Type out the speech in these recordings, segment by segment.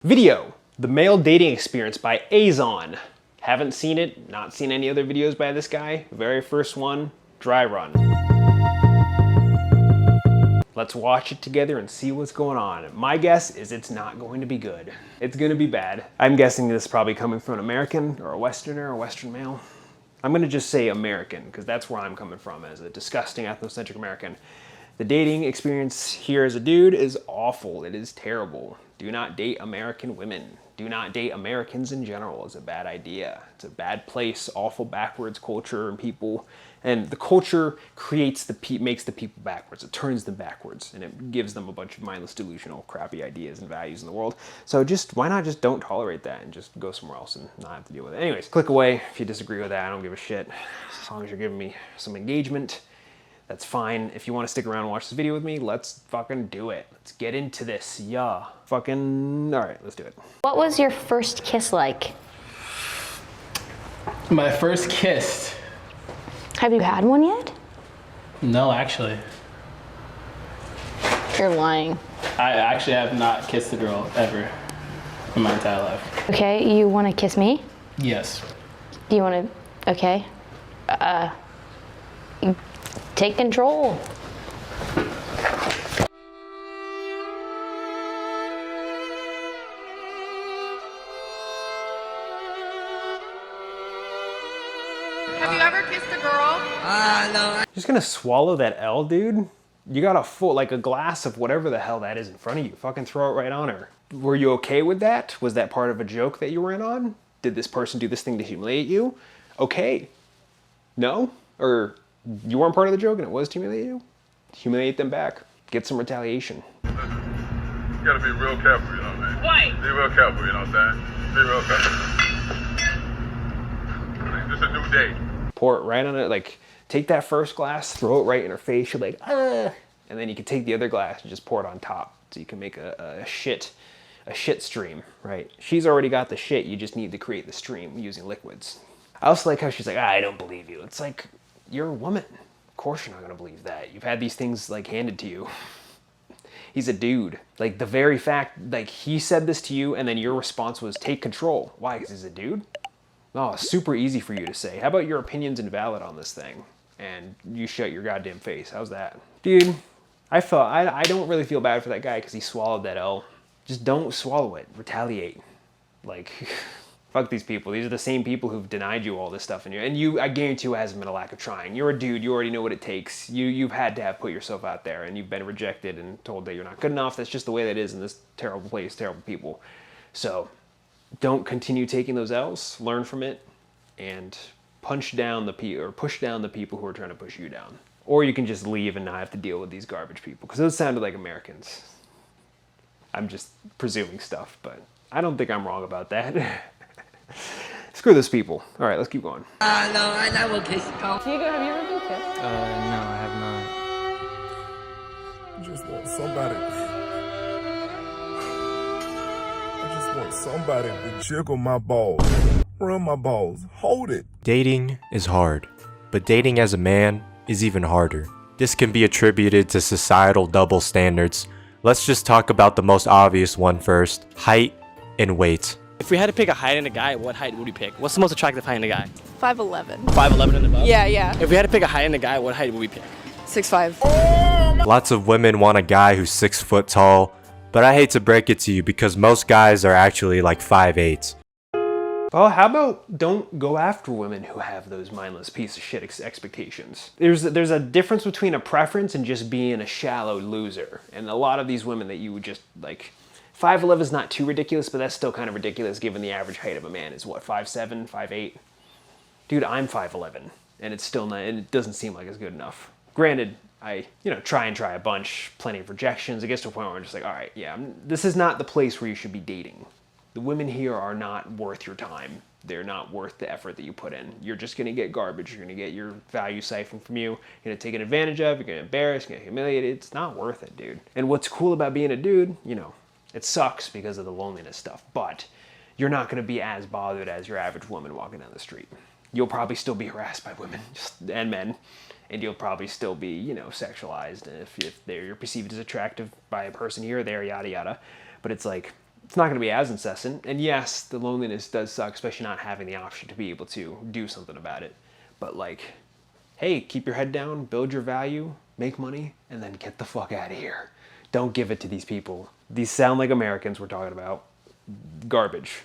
Video, the male dating experience by Aizon. Haven't seen it, not seen any other videos by this guy. Very first one, dry run. Let's watch it together and see what's going on. My guess is it's not going to be good. It's gonna be bad. I'm guessing this is probably coming from an American or a Westerner, a Western male. I'm gonna just say American, because that's where I'm coming from as a disgusting ethnocentric American. The dating experience here as a dude is awful. It is terrible. Do not date American women. Do not date Americans in general. It's a bad idea. It's a bad place, awful backwards culture and people. And the culture makes the people backwards. It turns them backwards and it gives them a bunch of mindless, delusional, crappy ideas and values in the world. So why not just don't tolerate that and just go somewhere else and not have to deal with it. Anyways, click away if you disagree with that. I don't give a shit. As long as you're giving me some engagement, that's fine. If you want to stick around and watch this video with me, let's fucking do it. Let's get into this. Yeah. Fucking, all right, let's do it. What was your first kiss like? My first kiss? Have you had one yet? No, actually. You're lying. I actually have not kissed a girl ever in my entire life. Okay, you want to kiss me? Yes. Do you want to, okay. Take control. Have you ever kissed a girl? No. Just gonna swallow that L, dude? You got a glass of whatever the hell that is in front of you. Fucking throw it right on her. Were you okay with that? Was that part of a joke that you were in on? Did this person do this thing to humiliate you? Okay. No? Or you weren't part of the joke and it was to humiliate you? Humiliate them back. Get some retaliation. You gotta be real careful, you know what I mean? Why? Be real careful, you know what I'm saying? Be real careful. It's a new day. Pour it right on it, like take that first glass, throw it right in her face, you're like, ah! And then you can take the other glass and just pour it on top. So you can make a shit stream, right? She's already got the shit, you just need to create the stream using liquids. I also like how she's like, I don't believe you. It's like, you're a woman. Of course you're not gonna believe that. You've had these things like handed to you. He's a dude. Like the very fact, like he said this to you and then your response was take control. Why, because he's a dude? Oh, super easy for you to say. How about your opinion's invalid on this thing? And you shut your goddamn face. How's that? Dude, I don't really feel bad for that guy because he swallowed that L. Just don't swallow it. Retaliate. Like, fuck these people. These are the same people who've denied you all this stuff. I guarantee you it hasn't been a lack of trying. You're a dude. You already know what it takes. You've had to have put yourself out there and you've been rejected and told that you're not good enough. That's just the way that is in this terrible place, terrible people. So don't continue taking those L's. Learn from it and push down the people who are trying to push you down. Or you can just leave and not have to deal with these garbage people because those sounded like Americans. I'm just presuming stuff, but I don't think I'm wrong about that. Screw those people. All right, let's keep going. No, I never kissed a girl. Diego, have you ever been kissed? No, I have not. Just want somebody. I just want somebody to jiggle my balls, run my balls, hold it. Dating is hard, but dating as a man is even harder. This can be attributed to societal double standards. Let's just talk about the most obvious one first: height and weight. If we had to pick a height in a guy, what height would we pick? What's the most attractive height in a guy? 5'11". 5'11" and above? Yeah. If we had to pick a height in a guy, what height would we pick? 6'5". Lots of women want a guy who's 6 foot tall, but I hate to break it to you because most guys are actually like 5'8". Well, how about don't go after women who have those mindless piece of shit expectations? There's a difference between a preference and just being a shallow loser. And a lot of these women that you would just like, 5'11" is not too ridiculous, but that's still kind of ridiculous given the average height of a man is what, 5'7", 5'8"? Dude, I'm 5'11", and it's still not, and it doesn't seem like it's good enough. Granted, I try a bunch, plenty of rejections. It gets to a point where I'm just like, all right, yeah, this is not the place where you should be dating. The women here are not worth your time. They're not worth the effort that you put in. You're just gonna get garbage. You're gonna get your value siphoned from you. You're gonna take it advantage of. You're gonna embarrass. You're gonna humiliate. It's not worth it, dude. And what's cool about being a dude, it sucks because of the loneliness stuff, but you're not gonna be as bothered as your average woman walking down the street. You'll probably still be harassed by women and men, and you'll probably still be, sexualized if you're perceived as attractive by a person here or there, yada yada. But it's like, it's not going to be as incessant. And yes, the loneliness does suck, especially not having the option to be able to do something about it. But like, hey, keep your head down, build your value, make money, and then get the fuck out of here. Don't give it to these people. These sound like Americans we're talking about. Garbage.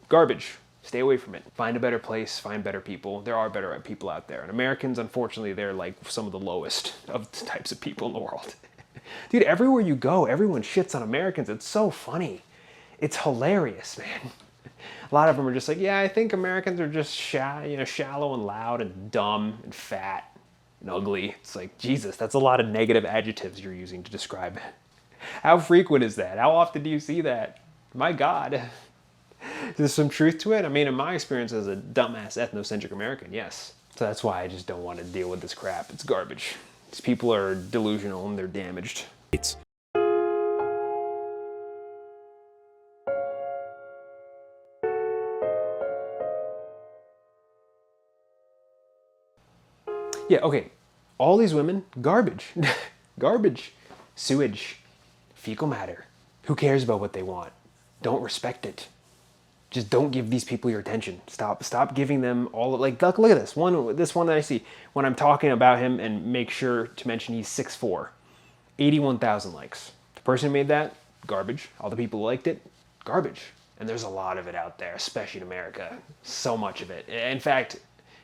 Garbage. Stay away from it. Find a better place, find better people. There are better people out there. And Americans, unfortunately, they're like some of the lowest of the types of people in the world. Dude, everywhere you go, everyone shits on Americans. It's so funny. It's hilarious, man. A lot of them are just like, yeah, I think Americans are just shallow and loud and dumb and fat and ugly. It's like, Jesus, that's a lot of negative adjectives you're using to describe it. How frequent is that? How often do you see that? My God. There's some truth to it. I mean, in my experience as a dumbass ethnocentric American, yes. So that's why I just don't want to deal with this crap. It's garbage. These people are delusional and they're damaged. Yeah, okay. All these women, garbage. Garbage. Sewage. Fecal matter. Who cares about what they want? Don't respect it. Just don't give these people your attention. Stop giving them all, like, look at this one that I see when I'm talking about him, and make sure to mention he's 6'4", 81,000 likes. The person who made that, garbage. All the people who liked it, garbage. And there's a lot of it out there, especially in America. So much of it. In fact,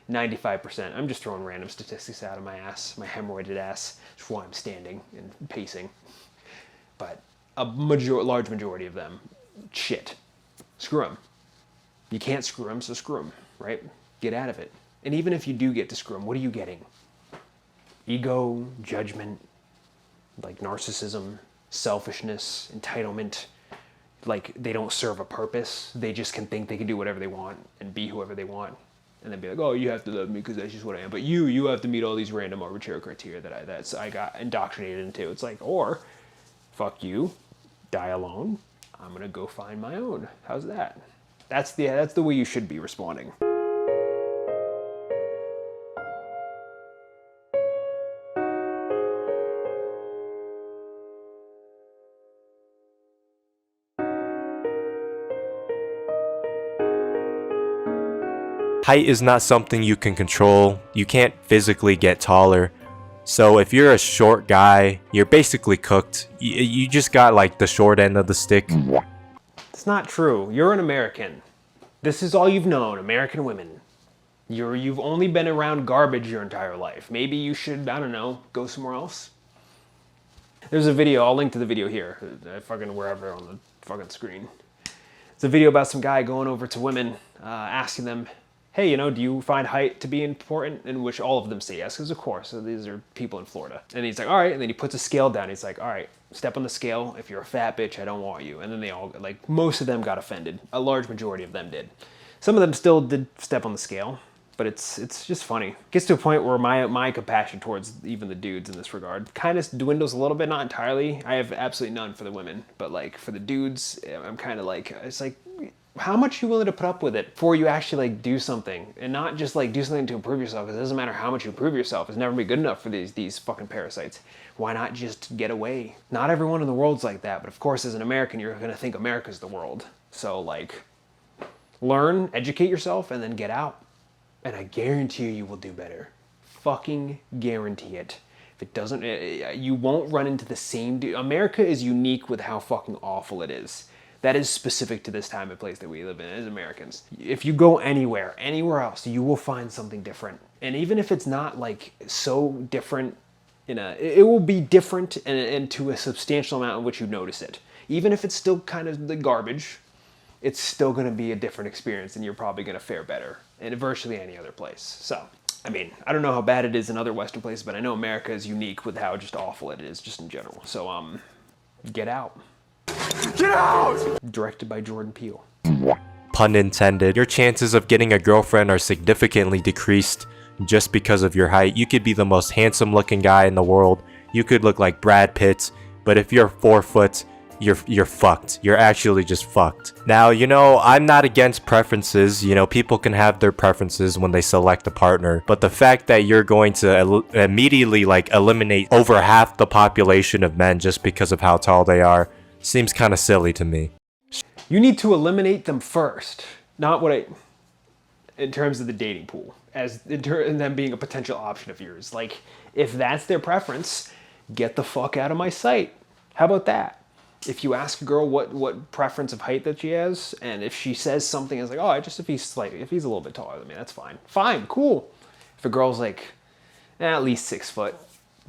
95%. I'm just throwing random statistics out of my ass, my hemorrhoided ass. That's why I'm standing and pacing. But a large majority of them, shit. Screw them. You can't screw them, so screw them, right? Get out of it. And even if you do get to screw them, what are you getting? Ego, judgment, like narcissism, selfishness, entitlement. Like they don't serve a purpose. They just can think they can do whatever they want and be whoever they want. And then be like, oh, you have to love me because that's just what I am. But you have to meet all these random arbitrary criteria that I got indoctrinated into. It's like, or, fuck you, die alone. I'm gonna go find my own. How's that? That's the way you should be responding. Height is not something you can control. You can't physically get taller. So if you're a short guy, you're basically cooked. You just got like the short end of the stick. It's not true. You're an American. This is all you've known, American women. You've only been around garbage your entire life. Maybe you should, I don't know, go somewhere else. There's a video, I'll link to the video here, fucking wherever on the fucking screen. It's a video about some guy going over to women, asking them, hey, you know, do you find height to be important? In which all of them say yes, because of course, so these are people in Florida. And he's like, all right, and then he puts a scale down. He's like, all right, step on the scale. If you're a fat bitch, I don't want you. And then they all, like, most of them got offended. A large majority of them did. Some of them still did step on the scale, but it's just funny. It gets to a point where my compassion towards even the dudes in this regard kind of dwindles a little bit, not entirely. I have absolutely none for the women, but like for the dudes, I'm kind of like, it's like, how much are you willing to put up with it before you actually like do something, and not just like do something to improve yourself? Because it doesn't matter how much you improve yourself, it's never be good enough for these fucking parasites. Why not just get away? Not everyone in the world's like that, but of course as an American you're gonna think America's the world. So like, learn, educate yourself, and then get out. And I guarantee you will do better. Fucking guarantee it. If it doesn't, you won't run into the same dude. America is unique with how fucking awful it is. That is specific to this time and place that we live in as Americans. If you go anywhere else, you will find something different. And even if it's not like so different, it will be different and to a substantial amount in which you notice it. Even if it's still kind of the garbage, it's still gonna be a different experience and you're probably gonna fare better in virtually any other place. So, I mean, I don't know how bad it is in other Western places, but I know America is unique with how just awful it is just in general. So, get out. Get out! Directed by Jordan Peele. Pun intended. Your chances of getting a girlfriend are significantly decreased just because of your height. You could be the most handsome looking guy in the world. You could look like Brad Pitt, but if you're 4 foot, you're fucked. You're actually just fucked. Now, you know, I'm not against preferences. You know, people can have their preferences when they select a partner, but the fact that you're going to immediately like eliminate over half the population of men just because of how tall they are seems kind of silly to me. You need to eliminate them first. Not what in terms of the dating pool, in them being a potential option of yours. Like, if that's their preference, get the fuck out of my sight. How about that? If you ask a girl what preference of height that she has, and if she says something is like, oh, if he's a little bit taller than me, that's fine. Fine, cool. If a girl's like, at least 6 foot,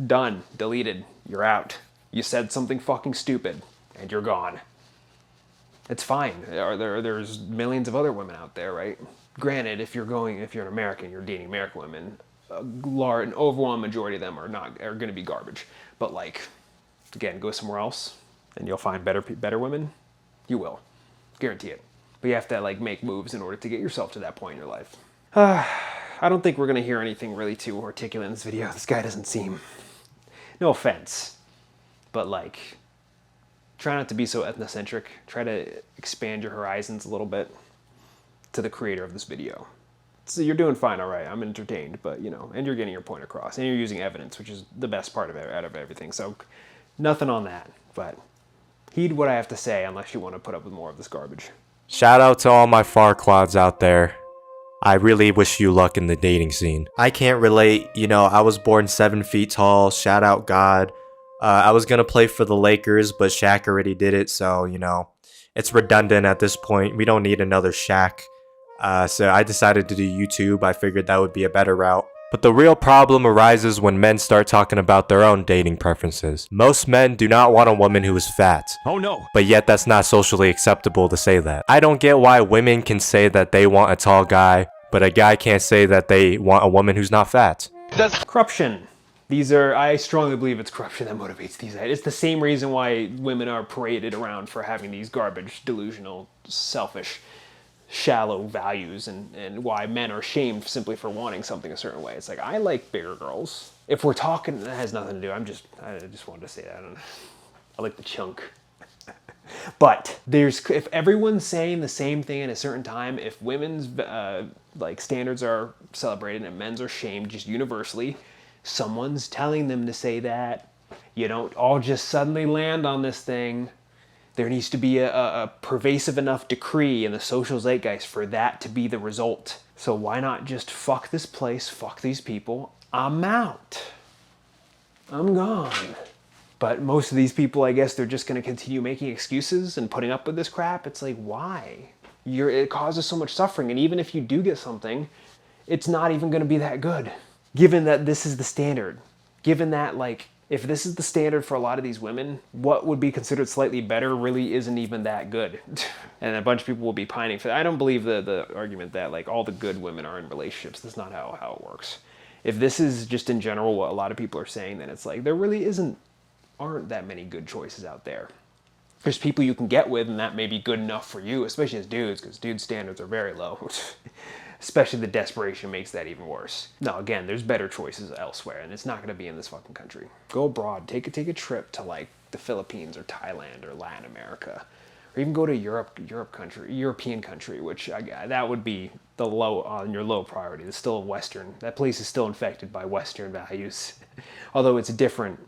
done, deleted, you're out. You said something fucking stupid, and you're gone. It's fine. There's millions of other women out there, right? Granted, if you're an American, you're dating American women, an overwhelming majority of them are going to be garbage. But like, again, go somewhere else, and you'll find better women. You will, guarantee it. But you have to like make moves in order to get yourself to that point in your life. I don't think we're gonna hear anything really too articulate in this video. This guy doesn't seem, no offense, but like, try not to be so ethnocentric. Try to expand your horizons a little bit to the creator of this video. So you're doing fine, all right. I'm entertained, but you know, and you're getting your point across, and you're using evidence, which is the best part of it out of everything. So nothing on that, but heed what I have to say unless you want to put up with more of this garbage. Shout out to all my Farquads out there. I really wish you luck in the dating scene. I can't relate, you know, I was born 7 feet tall, shout out God. I was gonna play for the Lakers, but Shaq already did it, so, you know, it's redundant at this point. We don't need another Shaq. So I decided to do YouTube. I figured that would be a better route. But the real problem arises when men start talking about their own dating preferences. Most men do not want a woman who is fat. Oh no. But yet that's not socially acceptable to say that. I don't get why women can say that they want a tall guy, but a guy can't say that they want a woman who's not fat. That's corruption. I strongly believe it's corruption that motivates these guys. It's the same reason why women are paraded around for having these garbage, delusional, selfish, shallow values, and why men are shamed simply for wanting something a certain way. It's like, I like bigger girls. If we're talking, that has nothing to do. I just wanted to say that. I like the chunk. But if everyone's saying the same thing at a certain time, if women's like standards are celebrated and men's are shamed just universally, someone's telling them to say that. You don't all just suddenly land on this thing. There needs to be a pervasive enough decree in the social zeitgeist for that to be the result. So why not just fuck this place, fuck these people, I'm out. I'm gone. But most of these people, I guess, they're just gonna continue making excuses and putting up with this crap. It's like, why? It causes so much suffering, and even if you do get something, it's not even gonna be that good. Given that this is the standard. Given that, like, if this is the standard for a lot of these women, what would be considered slightly better really isn't even that good. And a bunch of people will be pining for that. I don't believe the argument that, like, all the good women are in relationships. That's not how it works. If this is just in general what a lot of people are saying, then it's like, there really aren't that many good choices out there. There's people you can get with, and that may be good enough for you, especially as dudes, because dudes' standards are very low. Especially the desperation makes that even worse. No, again, there's better choices elsewhere, and it's not going to be in this fucking country. Go abroad. Take a trip to, like, the Philippines or Thailand or Latin America, or even go to European country, which that would be on your low priority. It's still Western. That place is still infected by Western values, although it's different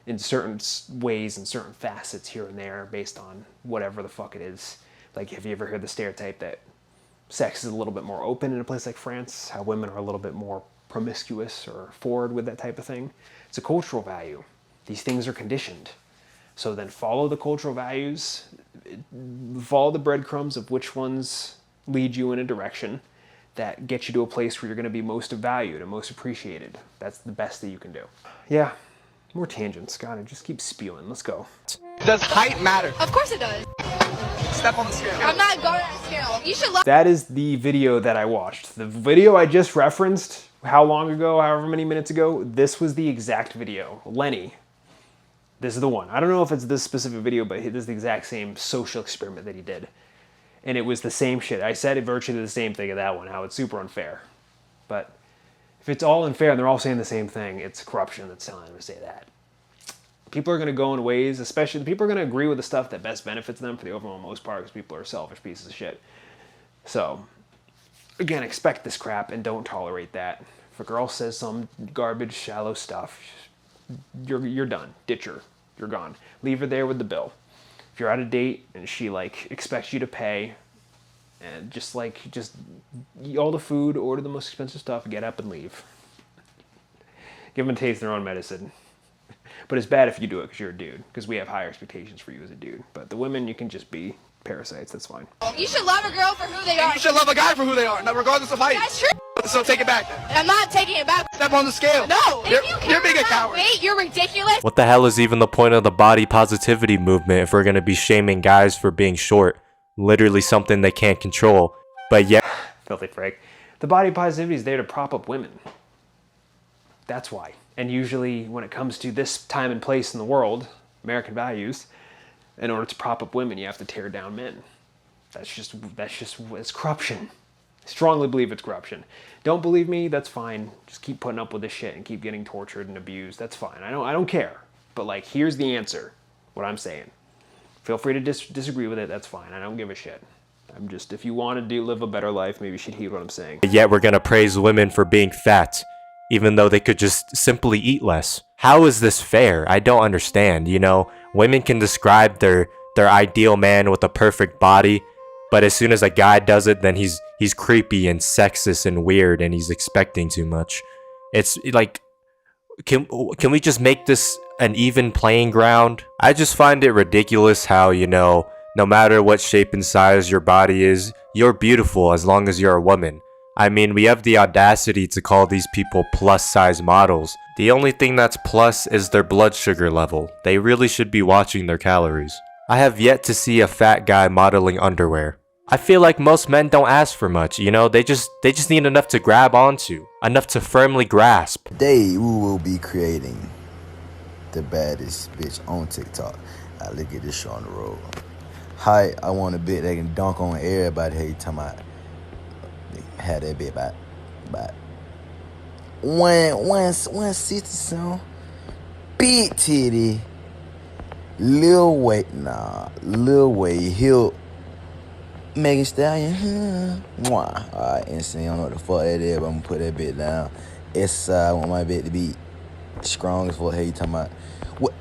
in certain ways and certain facets here and there based on whatever the fuck it is. Like, have you ever heard the stereotype that sex is a little bit more open in a place like France, how women are a little bit more promiscuous or forward with that type of thing? It's a cultural value. These things are conditioned. So then follow the cultural values, follow the breadcrumbs of which ones lead you in a direction that gets you to a place where you're going to be most valued and most appreciated. That's the best that you can do. Yeah, more tangents. God, I just keep spewing. Let's go. Does height matter? Of course it does. Step on the scale. I'm not going on the scale. You should love. That is the video that I watched. The video I just referenced, how long ago, however many minutes ago, this was the exact video. Lenny. This is the one. I don't know if it's this specific video, but this is the exact same social experiment that he did. And it was the same shit. I said virtually the same thing of that one, how it's super unfair. But if it's all unfair and they're all saying the same thing, it's corruption that's telling them to say that. People are going to go in ways, especially people are going to agree with the stuff that best benefits them for the overall most part, because people are selfish pieces of shit. So, again, expect this crap and don't tolerate that. If a girl says some garbage, shallow stuff, you're done. Ditch her. You're gone. Leave her there with the bill. If If you're at a date and she like expects you to pay, and just eat all the food, order the most expensive stuff, get up and leave. Give them a taste of their own medicine. But it's bad if you do it because you're a dude, because we have higher expectations for you as a dude. But the women, you can just be parasites, that's fine. You should love a girl for who they are. You should love a guy for who they are, now regardless of height. That's true. So take it back. I'm not taking it back. Step on the scale. No. You're being a coward. Wait, you're ridiculous. What the hell is even the point of the body positivity movement if we're gonna be shaming guys for being short? Literally something they can't control. But yeah. Filthy Frank. The body positivity is there to prop up women. That's why. And usually when it comes to this time and place in the world, American values, in order to prop up women, you have to tear down men. It's corruption. I strongly believe it's corruption. Don't believe me? That's fine. Just keep putting up with this shit and keep getting tortured and abused. That's fine. I don't care. But like, here's the answer. What I'm saying. Feel free to disagree with it. That's fine. I don't give a shit. I'm just, if you want to live a better life, maybe you should hear what I'm saying. Yet we're gonna praise women for being fat, even though they could just simply eat less. How is this fair? I don't understand. You know, women can describe their ideal man with a perfect body, but as soon as a guy does it, then he's creepy and sexist and weird and he's expecting too much. It's like, can we just make this an even playing ground? I just find it ridiculous how, you know, no matter what shape and size your body is, you're beautiful as long as you're a woman. I mean, we have the audacity to call these people plus size models. The only thing that's plus is their blood sugar level. They really should be watching their calories. I have yet to see a fat guy modeling underwear. I feel like most men don't ask for much, you know, they just need enough to grab onto, enough to firmly grasp. Today we will be creating the baddest bitch on TikTok. Look at this show on the road. Hi, I want a bitch that can dunk on everybody. Hey, talking about had that bitch about 160 something. Big titty. Lil Wayne Hill. Megan Stallion. Mwah. Alright, insane. I don't know what the fuck that is, but I'm gonna put that bitch down. I want my bitch to be strong as fuck. Hey, you talking about what?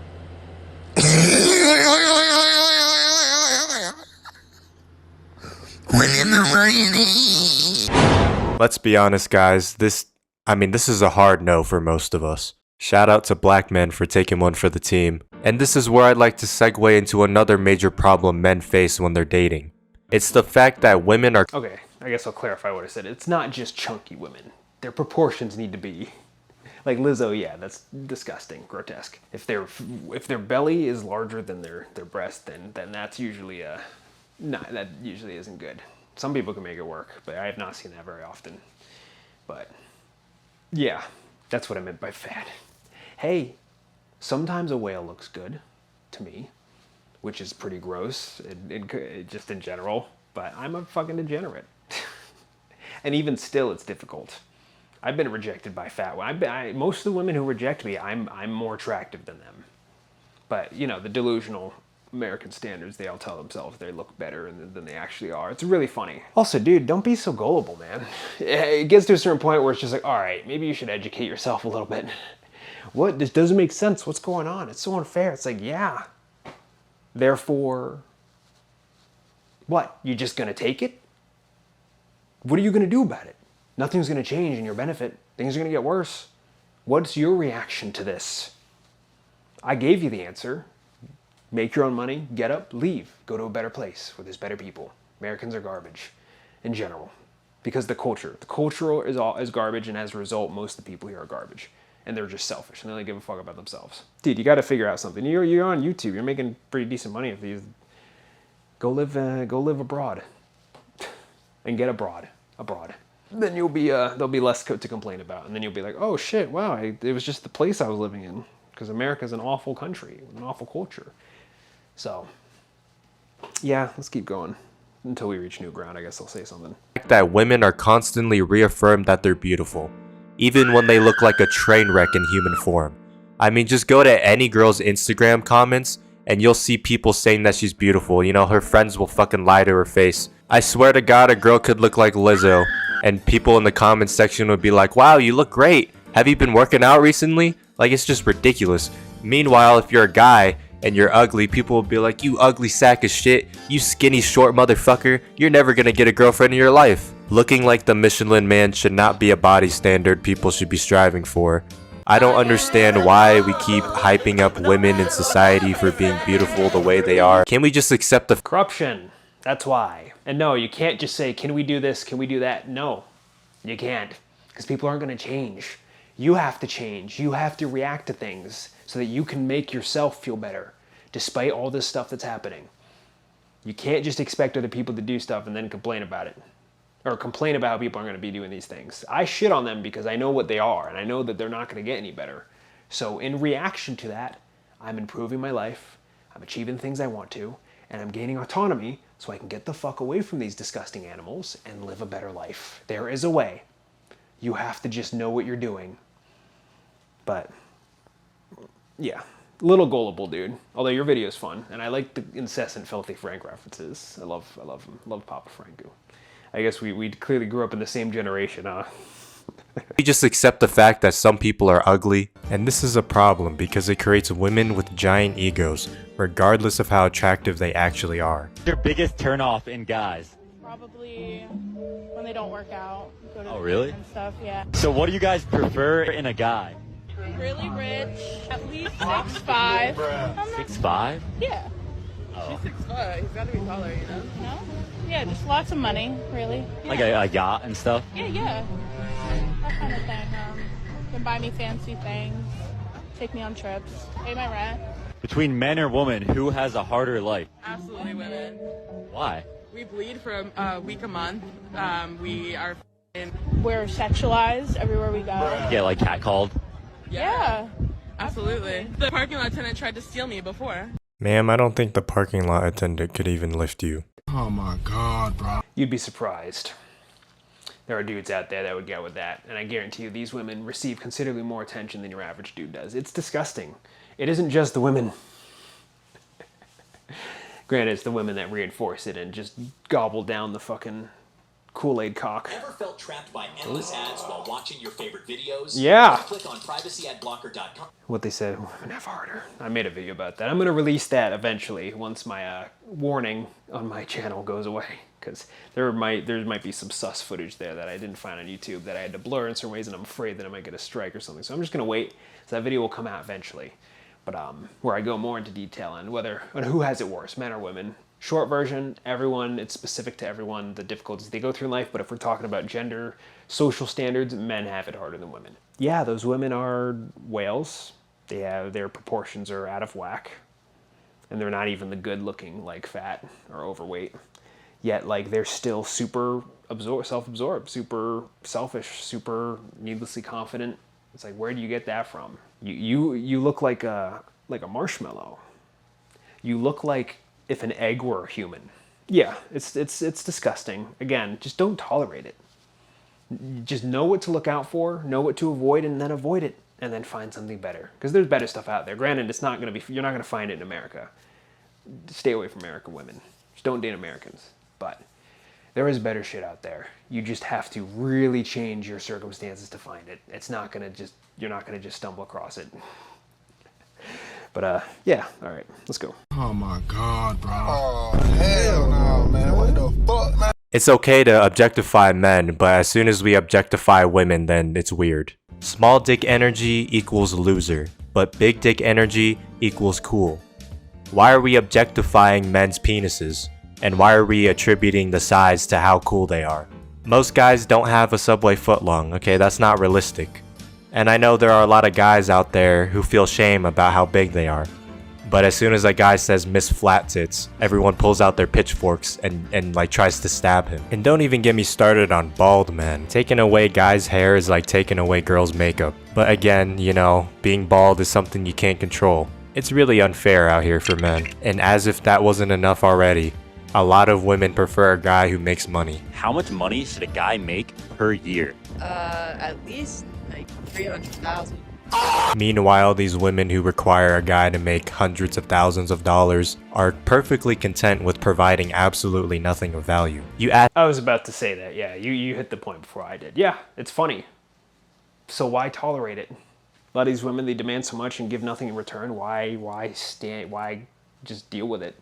Let's be honest, guys. This is a hard no for most of us. Shout out to black men for taking one for the team. And this is where I'd like to segue into another major problem men face when they're dating. It's the fact that women are... Okay, I guess I'll clarify what I said. It's not just chunky women. Their proportions need to be... Like Lizzo, yeah, that's disgusting, grotesque. If their belly is larger than their breast, then that's usually that usually isn't good. Some people can make it work, but I have not seen that very often. But yeah, that's what I meant by fat. Hey, sometimes a whale looks good to me, which is pretty gross, just in general. But I'm a fucking degenerate, and even still, it's difficult. I've been rejected by fat women. Most of the women who reject me, I'm more attractive than them. But, you know, the delusional American standards, they all tell themselves they look better than they actually are. It's really funny. Also, dude, don't be so gullible, man. It gets to a certain point where it's just like, all right, maybe you should educate yourself a little bit. What? This doesn't make sense. What's going on? It's so unfair. It's like, yeah. Therefore, what? You just gonna take it? What are you gonna do about it? Nothing's going to change in your benefit. Things are going to get worse. What's your reaction to this? I gave you the answer. Make your own money, get up, leave. Go to a better place where there's better people. Americans are garbage in general. Because the culture is garbage, and as a result, most of the people here are garbage. And they're just selfish, and they only give a fuck about themselves. Dude, you got to figure out something. You're on YouTube. You're making pretty decent money if you go live abroad. And get abroad. Then you'll be there'll be less to complain about, and then you'll be like, oh shit, wow, it was just the place I was living in, because America's an awful country with an awful culture. So yeah, let's keep going until we reach new ground. I guess I'll say something. That women are constantly reaffirmed that they're beautiful, even when they look like a train wreck in human form. I mean, just go to any girl's Instagram comments and you'll see people saying that she's beautiful. You know, her friends will fucking lie to her face. I swear to God, a girl could look like Lizzo, and people in the comments section would be like, wow, you look great. Have you been working out recently? Like, it's just ridiculous. Meanwhile, if you're a guy and you're ugly, people will be like, you ugly sack of shit, you skinny short motherfucker, you're never gonna get a girlfriend in your life. Looking like the Michelin Man should not be a body standard people should be striving for. I don't understand why we keep hyping up women in society for being beautiful the way they are. Can we just accept the Corruption. That's why. And no, you can't just say, can we do this? Can we do that? No, you can't. Because people aren't going to change. You have to change. You have to react to things so that you can make yourself feel better despite all this stuff that's happening. You can't just expect other people to do stuff and then complain about it. Or complain about how people aren't going to be doing these things. I shit on them because I know what they are, and I know that they're not going to get any better. So in reaction to that, I'm improving my life, I'm achieving the things I want to, and I'm gaining autonomy so I can get the fuck away from these disgusting animals and live a better life. There is a way. You have to just know what you're doing. But, yeah. Little gullible, dude. Although your video is fun, and I like the incessant Filthy Frank references. I love him. Love Papa Franco. I guess we clearly grew up in the same generation, huh? We just accept the fact that some people are ugly, and this is a problem because it creates women with giant egos, regardless of how attractive they actually are. Your biggest turnoff in guys? Probably when they don't work out. Go to Oh, really? And stuff, yeah. So what do you guys prefer in a guy? Really rich, at least 6'5". 6'5"? Yeah. Oh. She's 6'5". He's gotta be taller, you know? No? Yeah, just lots of money, really. Yeah. Like a yacht and stuff? Yeah. That kind of thing. Can buy me fancy things, take me on trips, pay my rent. Between men or women, who has a harder life? Absolutely women. Why? We bleed for a week a month. We are We're sexualized everywhere we go. You get like catcalled? Yeah. Absolutely. The parking lot attendant tried to steal me before. Ma'am, I don't think the parking lot attendant could even lift you. Oh my God, bro. You'd be surprised. There are dudes out there that would get with that, and I guarantee you these women receive considerably more attention than your average dude does. It's disgusting. It isn't just the women. Granted, it's the women that reinforce it and just gobble down the fucking Kool-Aid cock. Ever felt trapped by endless ads while watching your favorite videos? Yeah. Click on privacyadblocker.com. What they said, women have harder. I made a video about that. I'm going to release that eventually once my warning on my channel goes away. Because there might be some sus footage there that I didn't find on YouTube that I had to blur in certain ways, and I'm afraid that I might get a strike or something. So I'm just going to wait. So that video will come out eventually. But where I go more into detail on who has it worse, men or women. Short version, everyone, it's specific to everyone, the difficulties they go through in life, but if we're talking about gender, social standards, men have it harder than women. Yeah, those women are whales. Their proportions are out of whack, and they're not even the good looking, like fat or overweight. Yet, like, they're still super self-absorbed, super selfish, super needlessly confident. It's like, where do you get that from? You look like a marshmallow. You look like if an egg were a human. Yeah, it's disgusting. Again, just don't tolerate it. Just know what to look out for, know what to avoid, and then avoid it, and then find something better. Because there's better stuff out there. Granted, you're not gonna find it in America. Stay away from American women. Just don't date Americans. But there is better shit out there. You just have to really change your circumstances to find it. You're not gonna just stumble across it. But yeah, all right, let's go. Oh my God, bro. Oh, hell no, man. What the fuck, man? It's okay to objectify men, but as soon as we objectify women, then it's weird. Small dick energy equals loser, but big dick energy equals cool. Why are we objectifying men's penises? And why are we attributing the size to how cool they are? Most guys don't have a Subway footlong, okay? That's not realistic. And I know there are a lot of guys out there who feel shame about how big they are. But as soon as a guy says Miss Flat Tits, everyone pulls out their pitchforks and like tries to stab him. And don't even get me started on bald men. Taking away guys' hair is like taking away girls' makeup. But again, you know, being bald is something you can't control. It's really unfair out here for men. And as if that wasn't enough already, a lot of women prefer a guy who makes money. How much money should a guy make per year? At least like 300,000. Meanwhile, these women who require a guy to make hundreds of thousands of dollars are perfectly content with providing absolutely nothing of value. I was about to say that, yeah. You hit the point before I did. Yeah, it's funny. So why tolerate it? A lot of these women, they demand so much and give nothing in return. Why just deal with it?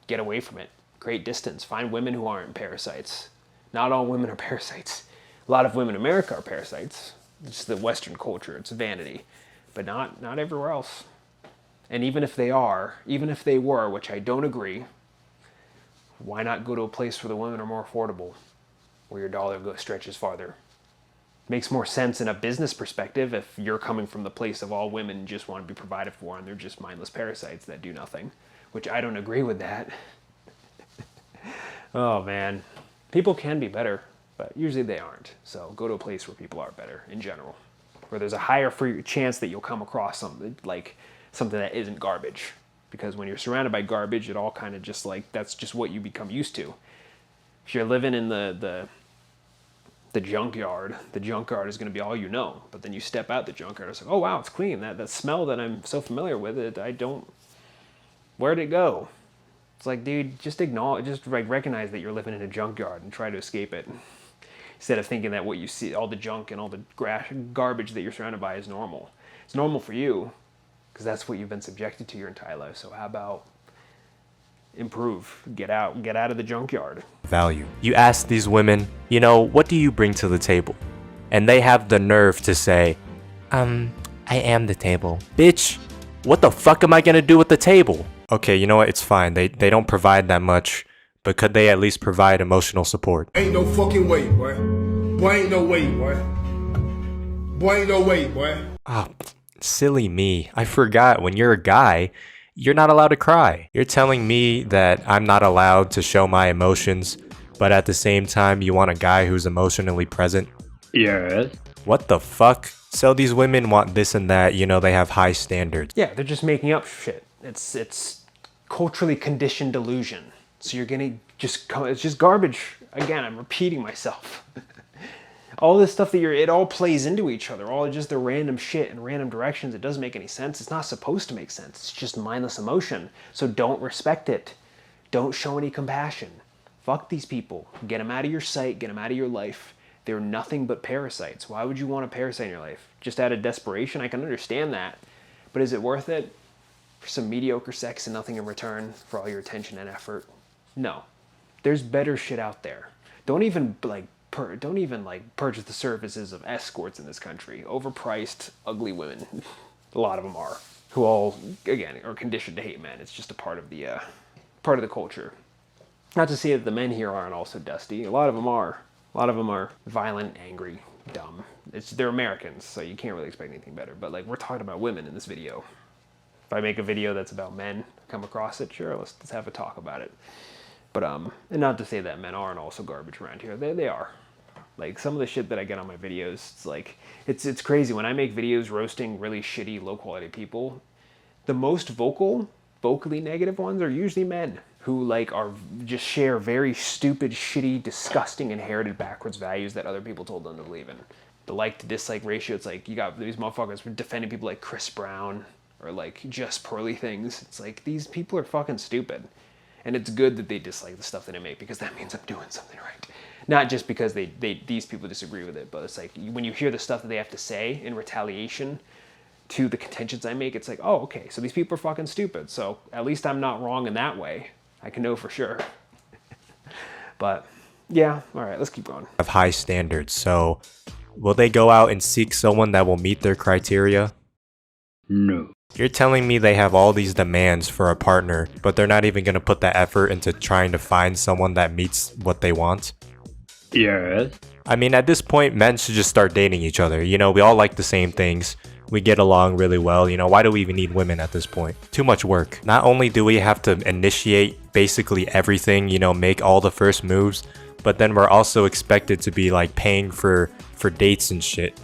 Get away from it. Create distance. Find women who aren't parasites. Not all women are parasites. A lot of women in America are parasites. It's the Western culture. It's vanity. But not everywhere else. And even if they were, which I don't agree, why not go to a place where the women are more affordable, where your dollar stretches farther? Makes more sense in a business perspective if you're coming from the place of all women just want to be provided for and they're just mindless parasites that do nothing, which I don't agree with that. Oh man, people can be better, but usually they aren't. So go to a place where people are better in general, where there's a higher chance that you'll come across something that isn't garbage. Because when you're surrounded by garbage, it all kind of just that's just what you become used to. If you're living in the junkyard is going to be all you know. But then you step out the junkyard, it's like, oh wow, it's clean. That smell that I'm so familiar with, where'd it go? It's like, dude, just recognize that you're living in a junkyard and try to escape it. Instead of thinking that what you see, all the junk and all the garbage that you're surrounded by is normal. It's normal for you, because that's what you've been subjected to your entire life. So how about improve, get out of the junkyard. Value. You ask these women, what do you bring to the table? And they have the nerve to say, I am the table. Bitch, what the fuck am I gonna do with the table? Okay, you know what, it's fine. They don't provide that much, but could they at least provide emotional support? Ain't no fucking way, boy. Boy, ain't no way, boy. Boy, ain't no way, boy. Ah, silly me. I forgot, when you're a guy, you're not allowed to cry. You're telling me that I'm not allowed to show my emotions, but at the same time you want a guy who's emotionally present? Yes. What the fuck? So these women want this and that, they have high standards. Yeah, they're just making up shit. It's culturally conditioned delusion. So you're gonna it's just garbage. Again, I'm repeating myself. All this stuff it all plays into each other. All just the random shit in random directions. It doesn't make any sense. It's not supposed to make sense. It's just mindless emotion. So don't respect it. Don't show any compassion. Fuck these people. Get them out of your sight. Get them out of your life. They're nothing but parasites. Why would you want a parasite in your life? Just out of desperation? I can understand that. But is it worth it? For some mediocre sex and nothing in return for all your attention and effort? No. There's better shit out there. Don't even purchase the services of escorts in this country. Overpriced, ugly women. A lot of them are. Who all, again, are conditioned to hate men. It's just a part of the culture. Not to say that the men here aren't also dusty. A lot of them are. A lot of them are violent, angry, dumb. They're Americans, so you can't really expect anything better. But we're talking about women in this video. If I make a video that's about men, come across it, sure, let's have a talk about it. But and not to say that men aren't also garbage around here. They are. Some of the shit that I get on my videos, it's crazy. When I make videos roasting really shitty, low quality people, the most vocally negative ones are usually men who are just share very stupid, shitty, disgusting, inherited backwards values that other people told them to believe in. The like to dislike ratio, it's you got these motherfuckers defending people like Chris Brown or just pearly things. It's these people are fucking stupid. And it's good that they dislike the stuff that I make, because that means I'm doing something right. Not just because these people disagree with it, but it's when you hear the stuff that they have to say in retaliation to the contentions I make, it's oh, okay, so these people are fucking stupid. So at least I'm not wrong in that way. I can know for sure. But yeah, all right, let's keep going. Have high standards, so will they go out and seek someone that will meet their criteria? No. You're telling me they have all these demands for a partner, but they're not even going to put the effort into trying to find someone that meets what they want? Yes. I mean, at this point, men should just start dating each other. We all like the same things. We get along really well. Why do we even need women at this point? Too much work. Not only do we have to initiate basically everything, make all the first moves, but then we're also expected to be paying for dates and shit.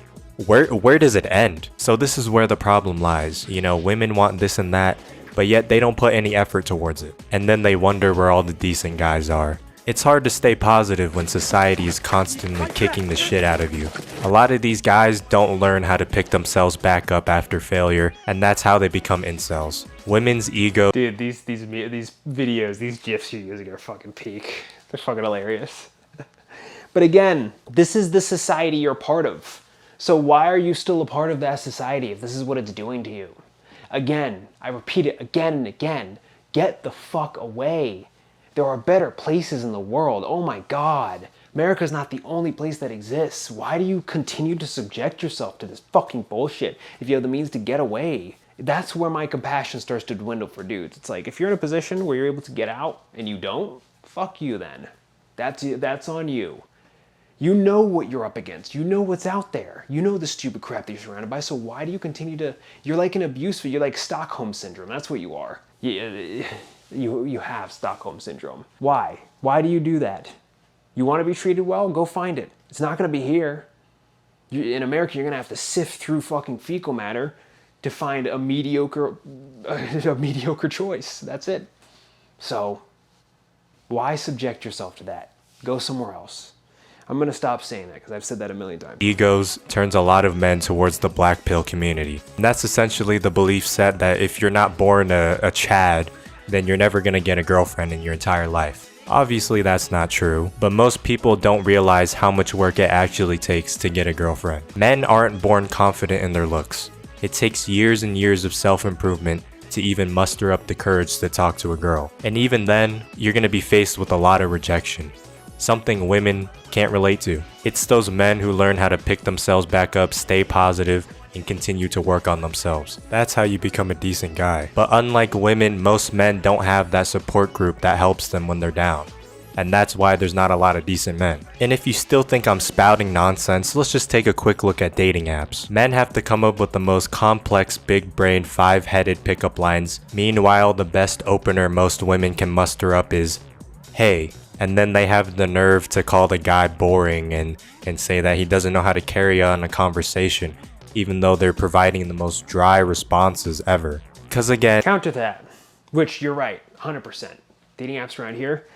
Where does it end? So this is where the problem lies. Women want this and that, but yet they don't put any effort towards it. And then they wonder where all the decent guys are. It's hard to stay positive when society is constantly kicking the shit out of you. A lot of these guys don't learn how to pick themselves back up after failure, and that's how they become incels. Women's ego. Dude, these videos, these GIFs you're using are fucking peak. They're fucking hilarious. But again, this is the society you're part of. So why are you still a part of that society if this is what it's doing to you? Again, I repeat it again and again, get the fuck away. There are better places in the world. Oh my God. America's not the only place that exists. Why do you continue to subject yourself to this fucking bullshit if you have the means to get away? That's where my compassion starts to dwindle for dudes. It's like, if you're in a position where you're able to get out and you don't, fuck you then. That's on you. You know what you're up against. You know what's out there. You know the stupid crap that you're surrounded by. So why do you continue to... You're like an abuse. You're like Stockholm Syndrome. That's what you are. You have Stockholm Syndrome. Why? Why do you do that? You want to be treated well? Go find it. It's not going to be here. In America, you're going to have to sift through fucking fecal matter to find a mediocre choice. That's it. So why subject yourself to that? Go somewhere else. I'm going to stop saying that because I've said that a million times. Egos turns a lot of men towards the black pill community. And that's essentially the belief set that if you're not born a Chad, then you're never going to get a girlfriend in your entire life. Obviously that's not true, but most people don't realize how much work it actually takes to get a girlfriend. Men aren't born confident in their looks. It takes years and years of self-improvement to even muster up the courage to talk to a girl. And even then, you're going to be faced with a lot of rejection. Something women can't relate to. It's those men who learn how to pick themselves back up, stay positive, and continue to work on themselves. That's how you become a decent guy. But unlike women, most men don't have that support group that helps them when they're down. And that's why there's not a lot of decent men. And if you still think I'm spouting nonsense, let's just take a quick look at dating apps. Men have to come up with the most complex, big-brained, five-headed pickup lines. Meanwhile, the best opener most women can muster up is, "Hey," and then they have the nerve to call the guy boring and say that he doesn't know how to carry on a conversation, even though they're providing the most dry responses ever. Because again, counter that, which you're right, 100%. Dating apps around here,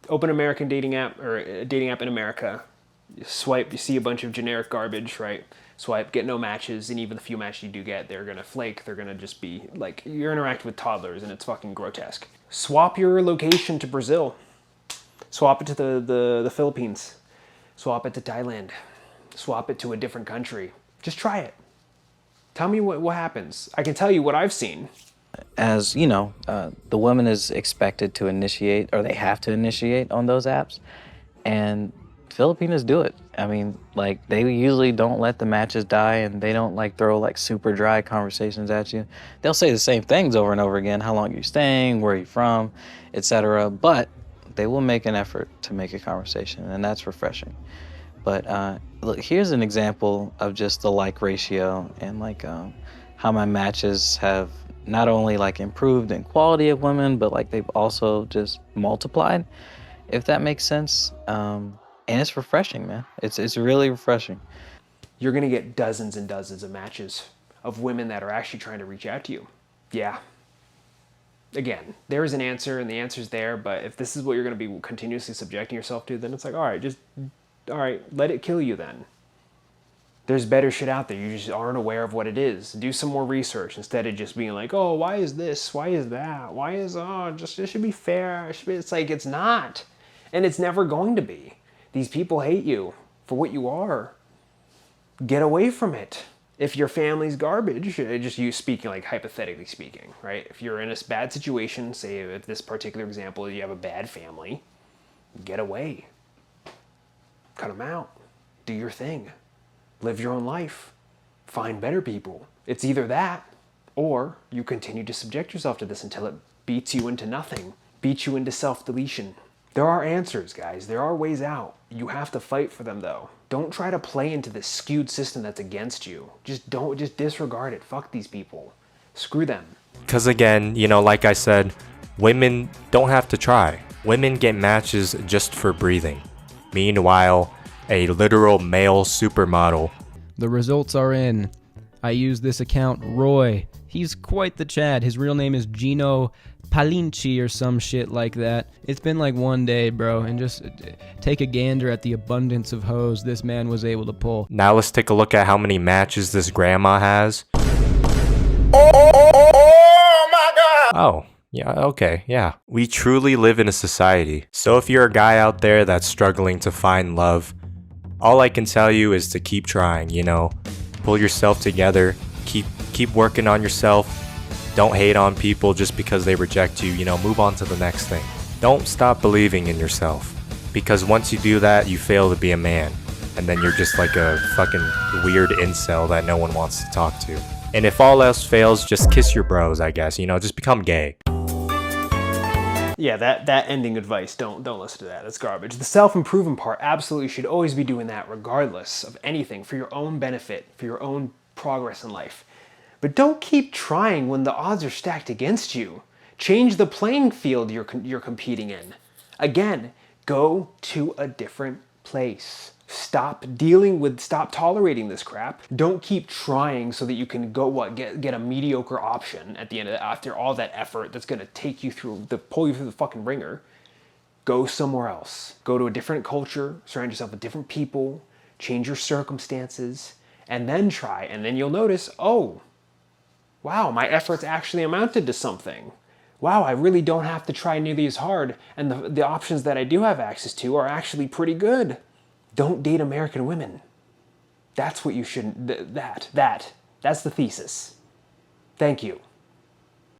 open American dating app or a dating app in America, you swipe, you see a bunch of generic garbage, right? Swipe, get no matches, and even the few matches you do get, they're gonna flake, they're gonna just be like, you're interacting with toddlers and it's fucking grotesque. Swap your location to Brazil. Swap it to the Philippines. Swap it to Thailand. Swap it to a different country. Just try it. Tell me what happens. I can tell you what I've seen. As you know, the woman is expected to initiate, or they have to initiate on those apps, and Filipinos do it. I mean, like, they usually don't let the matches die, and they don't like throw like super dry conversations at you. They'll say the same things over and over again: how long are you staying, where are you from, etc. But they will make an effort to make a conversation, and that's refreshing. But look, here's an example of just the like ratio and like how my matches have not only like improved in quality of women, but like they've also just multiplied, if that makes sense. And it's refreshing, man. It's really refreshing. You're gonna get dozens and dozens of matches of women that are actually trying to reach out to you. Yeah. Again, there is an answer and the answer's there, but if this is what you're gonna be continuously subjecting yourself to, then it's like, all right, let it kill you then. There's better shit out there. You just aren't aware of what it is. Do some more research instead of just being like, oh, why is this? Why is that? Why is, it should be fair. It's like, it's not. And it's never going to be. These people hate you for what you are. Get away from it. If your family's garbage, just you speaking, like hypothetically speaking, right? If you're in a bad situation, say if this particular example, you have a bad family, get away. Cut them out. Do your thing. Live your own life. Find better people. It's either that, or you continue to subject yourself to this until it beats you into nothing, beats you into self-deletion. There are answers, guys. There are ways out. You have to fight for them, though. Don't try to play into this skewed system that's against you. Just disregard it. Fuck these people. Screw them. Because again, you know, like I said, women don't have to try. Women get matches just for breathing. Meanwhile, a literal male supermodel. The results are in. I use this account, Roy. He's quite the Chad. His real name is Gino Palinci or some shit like that. It's been like one day, bro, and just take a gander at the abundance of hoes this man was able to pull. Now let's take a look at how many matches this grandma has. Oh my God! Oh. Yeah, okay, yeah. We truly live in a society. So if you're a guy out there that's struggling to find love, all I can tell you is to keep trying, you know. pull yourself together, keep working on yourself. Don't hate on people just because they reject you, you know, move on to the next thing. Don't stop believing in yourself, because once you do that, you fail to be a man, and then you're just like a fucking weird incel that no one wants to talk to. And if all else fails, just kiss your bros, I guess, you know, just become gay. Yeah, that ending advice, don't listen to that. It's garbage. The self-improvement part, absolutely should always be doing that regardless of anything, for your own benefit, for your own progress in life. But don't keep trying when the odds are stacked against you. Change the playing field you're competing in. Again, go to a different place. Stop tolerating this crap. Don't keep trying so that you can go get a mediocre option at the end of it, after all that effort that's gonna take you pull you through the fucking ringer. Go somewhere else. Go to a different culture, surround yourself with different people, change your circumstances, and then try. And then you'll notice, oh, wow, my efforts actually amounted to something. Wow, I really don't have to try nearly as hard, and the options that I do have access to are actually pretty good. Don't date American women. That's what you shouldn't, that's the thesis. Thank you.